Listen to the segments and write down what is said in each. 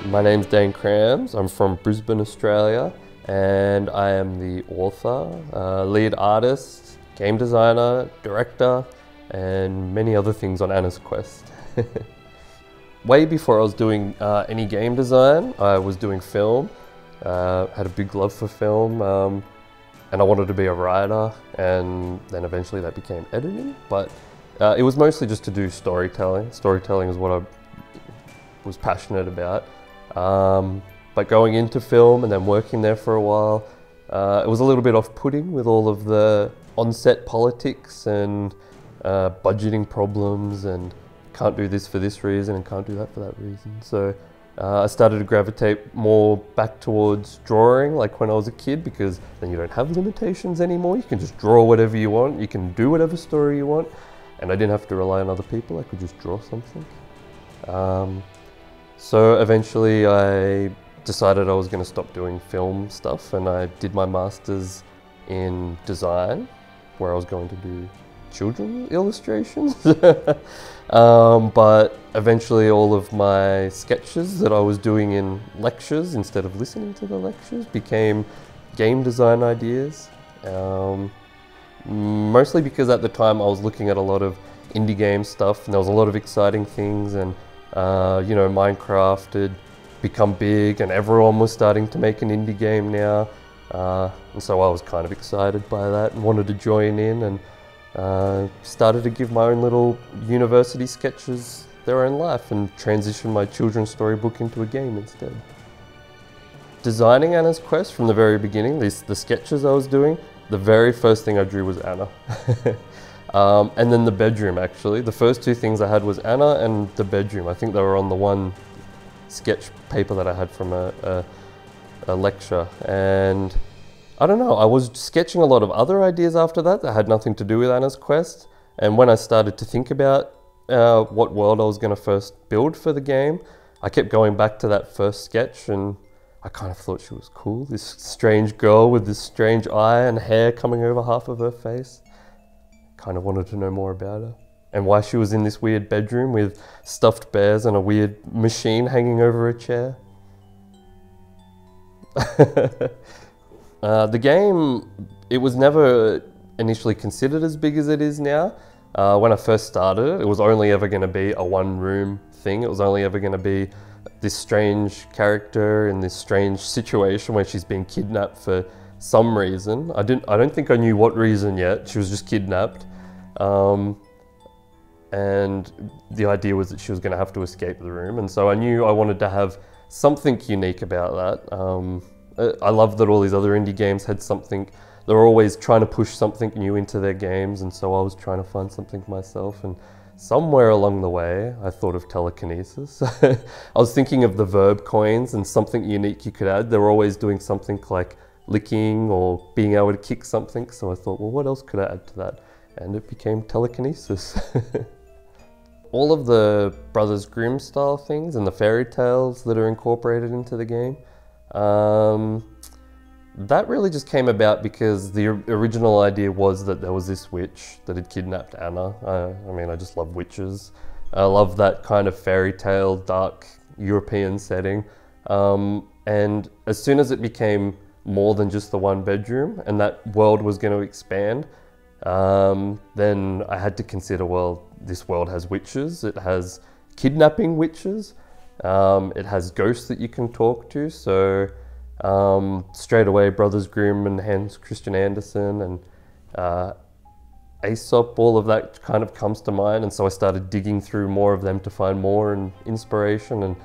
My name's Dane Krams. I'm from Brisbane, Australia, and I am the author, lead artist, game designer, director, and many other things on Anna's Quest. Way before I was doing any game design, I was doing film. Had a big love for film, and I wanted to be a writer, and then eventually that became editing. But it was mostly just to do storytelling. Storytelling is what I was passionate about. But going into film and then working there for a while, it was a little bit off-putting with all of the on-set politics and budgeting problems and can't do this for this reason and can't do that for that reason. So I started to gravitate more back towards drawing like when I was a kid, because then you don't have limitations anymore. You can just draw whatever you want. You can do whatever story you want. And I didn't have to rely on other people. I could just draw something. So eventually I decided I was going to stop doing film stuff, and I did my master's in design, where I was going to do children's illustrations. But eventually all of my sketches that I was doing in lectures instead of listening to the lectures became game design ideas. Mostly because at the time I was looking at a lot of indie game stuff, and there was a lot of exciting things, and you know, Minecraft had become big and everyone was starting to make an indie game now. And so I was kind of excited by that and wanted to join in, and started to give my own little university sketches their own life and transition my children's storybook into a game instead. Designing Anna's Quest from the very beginning, the sketches I was doing, the very first thing I drew was Anna. And then the bedroom, actually. The first two things I had was Anna and the bedroom. I think they were on the one sketch paper that I had from a lecture. And I don't know, I was sketching a lot of other ideas after that that had nothing to do with Anna's Quest. And when I started to think about what world I was going to first build for the game, I kept going back to that first sketch, and I kind of thought she was cool. This strange girl with this strange eye and hair coming over half of her face. Kind of wanted to know more about her and why she was in this weird bedroom with stuffed bears and a weird machine hanging over a chair. The game, it was never initially considered as big as it is now. When I first started, it was only ever going to be a one-room thing. It was only ever going to be this strange character in this strange situation where she's being kidnapped for some reason. I don't think I knew what reason yet. She was just kidnapped. And the idea was that she was going to have to escape the room. And so I knew I wanted to have something unique about that. I love that all these other indie games had something. They were always trying to push something new into their games. And so I was trying to find something myself. And somewhere along the way, I thought of telekinesis. I was thinking of the verb coins and something unique you could add. They were always doing something like licking or being able to kick something. So I thought, well, what else could I add to that? And it became telekinesis. All of the Brothers Grimm style things and the fairy tales that are incorporated into the game, that really just came about because the original idea was that there was this witch that had kidnapped Anna. I mean, I just love witches. I love that kind of fairy tale, dark European setting. And as soon as it became more than just the one bedroom and that world was going to expand, then I had to consider, well, this world has witches, it has kidnapping witches, it has ghosts that you can talk to. So straight away, Brothers Grimm and Hans Christian Andersen and Aesop, all of that kind of comes to mind. And so I started digging through more of them to find more and inspiration, and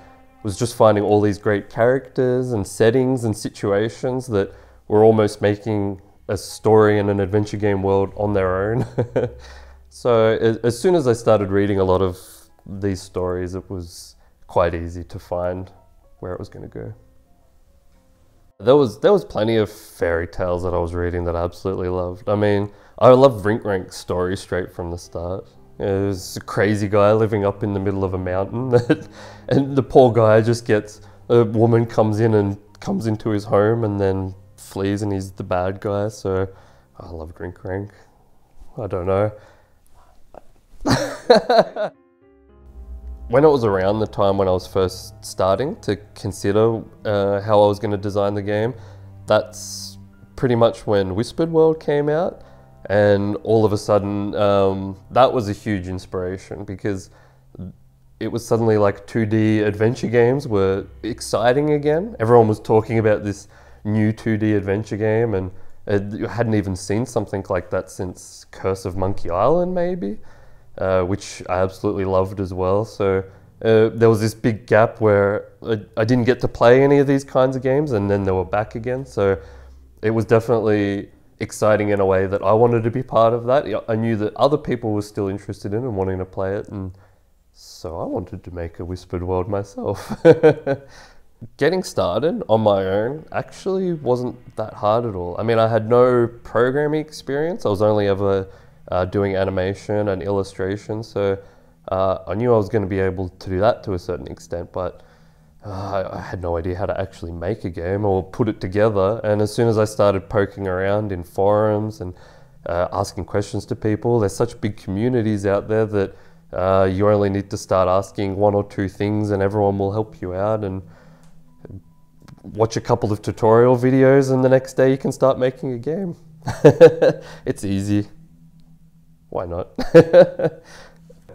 was just finding all these great characters and settings and situations that were almost making a story and an adventure game world on their own. So as soon as I started reading a lot of these stories, it was quite easy to find where it was going to go. There was plenty of fairy tales that I was reading that I absolutely loved. I mean, I loved Rink Rank's story straight from the start. It was a crazy guy living up in the middle of a mountain, and the poor guy just gets, a woman comes into his home and then flees, and he's the bad guy. So I love Rink Rank. I don't know. when it was around the time when I was first starting to consider how I was going to design the game, that's pretty much when Whispered World came out, and all of a sudden that was a huge inspiration, because it was suddenly like 2D adventure games were exciting again. Everyone was talking about this new 2D adventure game, and you hadn't even seen something like that since Curse of Monkey Island, maybe, which I absolutely loved as well. So there was this big gap where I didn't get to play any of these kinds of games, and then they were back again. So it was definitely exciting in a way that I wanted to be part of that. I knew that other people were still interested in and wanting to play it, and so I wanted to make a Whispered World myself. Getting started on my own actually wasn't that hard at all. I mean, I had no programming experience. I was only ever doing animation and illustration, so I knew I was going to be able to do that to a certain extent, but I had no idea how to actually make a game or put it together. And as soon as I started poking around in forums and asking questions to people, there's such big communities out there that you only need to start asking one or two things and everyone will help you out, and watch a couple of tutorial videos and the next day you can start making a game. It's easy. Why not?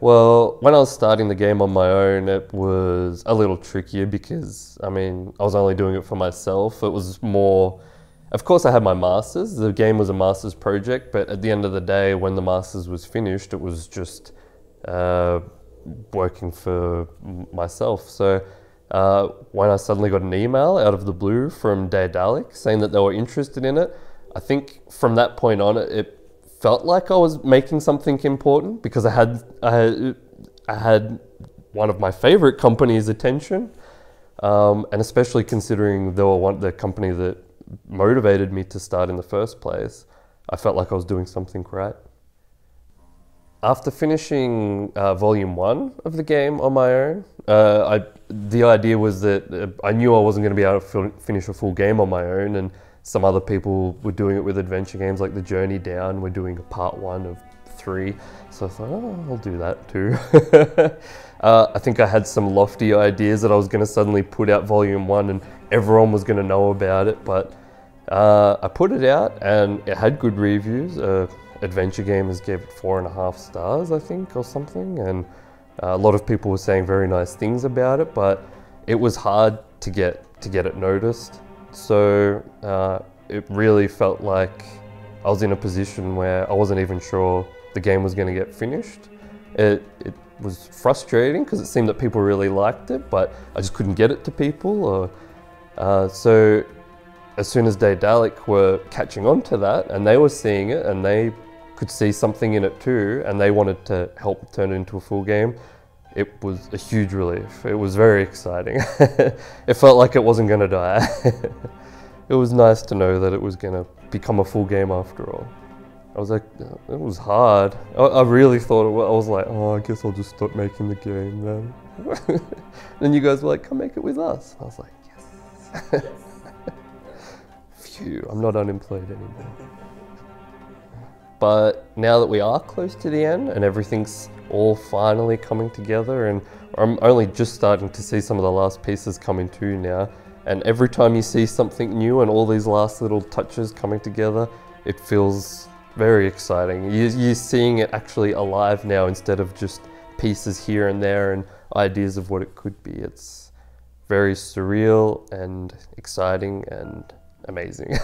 Well, when I was starting the game on my own, it was a little trickier because, I mean, I was only doing it for myself. It was more, of course I had my masters. The game was a master's project, but at the end of the day, when the masters was finished, it was just working for myself. So when I suddenly got an email out of the blue from Daedalic saying that they were interested in it, I think from that point on it felt like I was making something important, because I had one of my favorite companies' attention, and especially considering they were the company that motivated me to start in the first place, I felt like I was doing something right. After finishing volume 1 of the game on my own, the idea was that I knew I wasn't going to be able to finish a full game on my own, and some other people were doing it with adventure games like The Journey Down. We're doing a part 1 of 3, so I thought, oh, I'll do that too. I think I had some lofty ideas that I was going to suddenly put out volume 1 and everyone was going to know about it, but I put it out and it had good reviews. Adventure Gamers gave it 4.5 stars, I think, or something, and a lot of people were saying very nice things about it, but it was hard to get it noticed. So it really felt like I was in a position where I wasn't even sure the game was going to get finished. It was frustrating because it seemed that people really liked it, but I just couldn't get it to people. So as soon as Daedalic were catching on to that and they were seeing it and they could see something in it too, and they wanted to help turn it into a full game, it was a huge relief. It was very exciting. It felt like it wasn't going to die. It was nice to know that it was going to become a full game after all. I was like, it was hard. I really thought it was. I was like, oh, I guess I'll just stop making the game then. Then you guys were like, come make it with us. I was like, yes. Phew, I'm not unemployed anymore. But now that we are close to the end and everything's all finally coming together, and I'm only just starting to see some of the last pieces coming too now, and every time you see something new and all these last little touches coming together, it feels very exciting. You're seeing it actually alive now instead of just pieces here and there and ideas of what it could be. It's very surreal and exciting and amazing.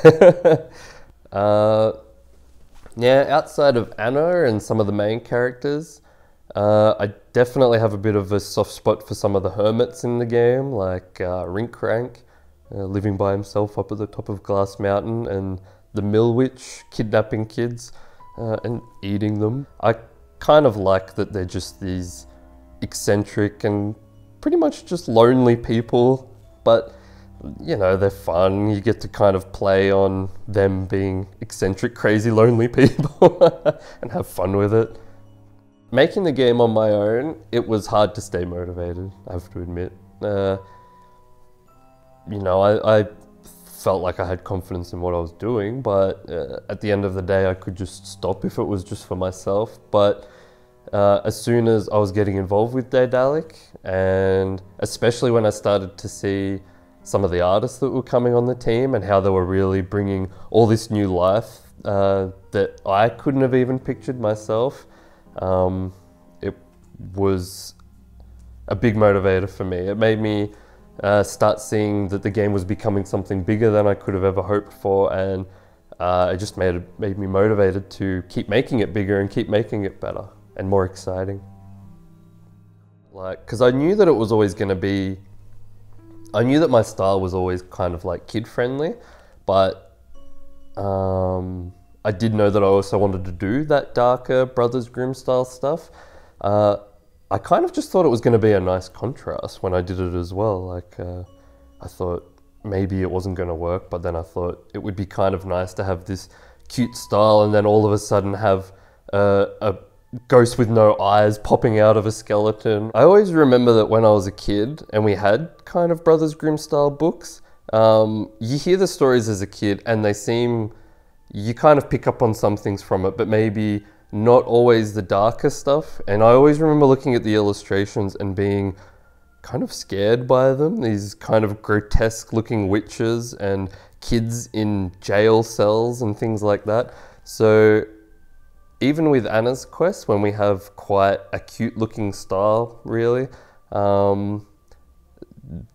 Yeah, outside of Anna and some of the main characters, I definitely have a bit of a soft spot for some of the hermits in the game, like Rinkrank, living by himself up at the top of Glass Mountain, and the Mill Witch kidnapping kids and eating them. I kind of like that they're just these eccentric and pretty much just lonely people, but you know, they're fun. You get to kind of play on them being eccentric, crazy, lonely people and have fun with it. Making the game on my own, it was hard to stay motivated, I have to admit. You know, I felt like I had confidence in what I was doing, but at the end of the day, I could just stop if it was just for myself. But as soon as I was getting involved with Daedalic, and especially when I started to see some of the artists that were coming on the team and how they were really bringing all this new life that I couldn't have even pictured myself, it was a big motivator for me. It made me start seeing that the game was becoming something bigger than I could have ever hoped for, and it just made me motivated to keep making it bigger and keep making it better and more exciting. Like, because I knew that it was always going to be, I knew that my style was always kind of like kid friendly, but I did know that I also wanted to do that darker Brothers Grimm style stuff. I kind of just thought it was going to be a nice contrast when I did it as well. Like, I thought maybe it wasn't going to work, but then I thought it would be kind of nice to have this cute style and then all of a sudden have a ghost with no eyes popping out of a skeleton. I always remember that when I was a kid and we had kind of Brothers Grimm style books, you hear the stories as a kid and they seem, you kind of pick up on some things from it, but maybe not always the darker stuff. And I always remember looking at the illustrations and being kind of scared by them. These kind of grotesque looking witches and kids in jail cells and things like that. So even with Anna's quest, when we have quite a cute looking style, really,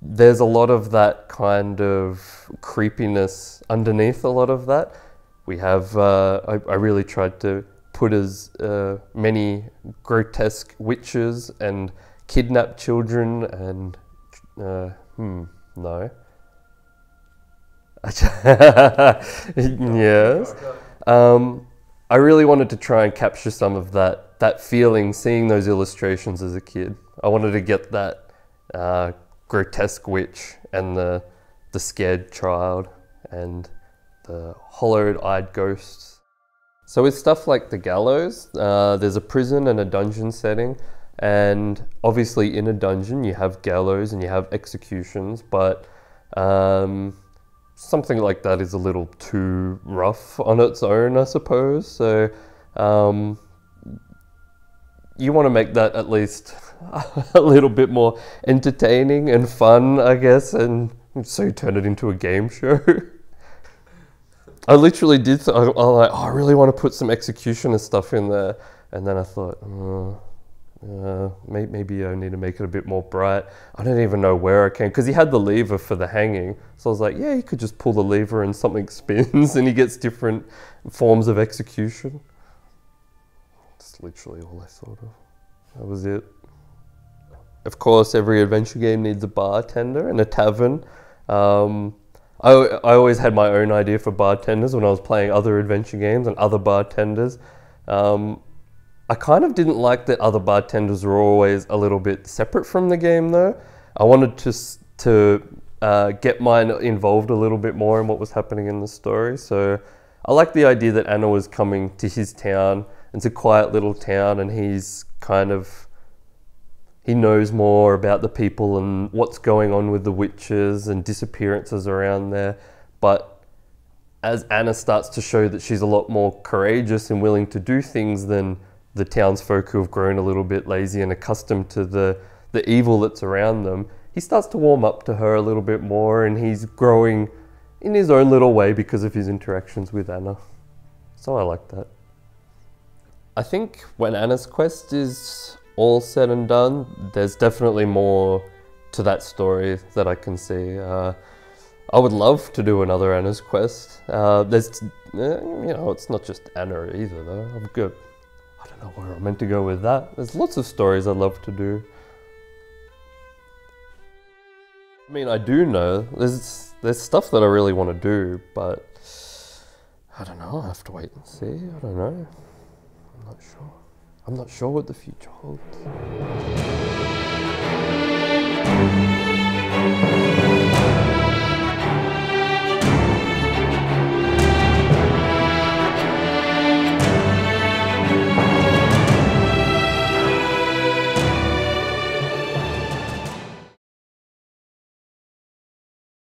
there's a lot of that kind of creepiness underneath a lot of that. We have, I really tried to put as many grotesque witches and kidnapped children and, no. Yes. I really wanted to try and capture some of that feeling, seeing those illustrations as a kid. I wanted to get that grotesque witch and the scared child and the hollowed-eyed ghosts. So with stuff like the gallows, there's a prison and a dungeon setting, and obviously in a dungeon you have gallows and you have executions, but something like that is a little too rough on its own, I suppose. So you want to make that at least a little bit more entertaining and fun, I guess, and so you turn it into a game show. I literally did, I was like, oh, I really want to put some executioner stuff in there. And then I thought, maybe I need to make it a bit more bright. I don't even know where I can, because he had the lever for the hanging. So I was like, yeah, you could just pull the lever and something spins and he gets different forms of execution. That's literally all I thought of. That was it. Of course, every adventure game needs a bartender and a tavern. I always had my own idea for bartenders when I was playing other adventure games and other bartenders. I kind of didn't like that other bartenders were always a little bit separate from the game though. I wanted to get mine involved a little bit more in what was happening in the story. So I like the idea that Anna was coming to his town. It's a quiet little town and he's kind of, he knows more about the people and what's going on with the witches and disappearances around there. But as Anna starts to show that she's a lot more courageous and willing to do things than the townsfolk who have grown a little bit lazy and accustomed to the evil that's around them, he starts to warm up to her a little bit more, and he's growing in his own little way because of his interactions with Anna. So I like that. I think when Anna's quest is all said and done, there's definitely more to that story that I can see. I would love to do another Anna's quest. There's, you know, it's not just Anna either though. I've got, I don't know where I'm meant to go with that. There's lots of stories I'd love to do. I mean, I do know there's stuff that I really want to do, but I don't know. I have to wait and see. I don't know. I'm not sure. I'm not sure what the future holds.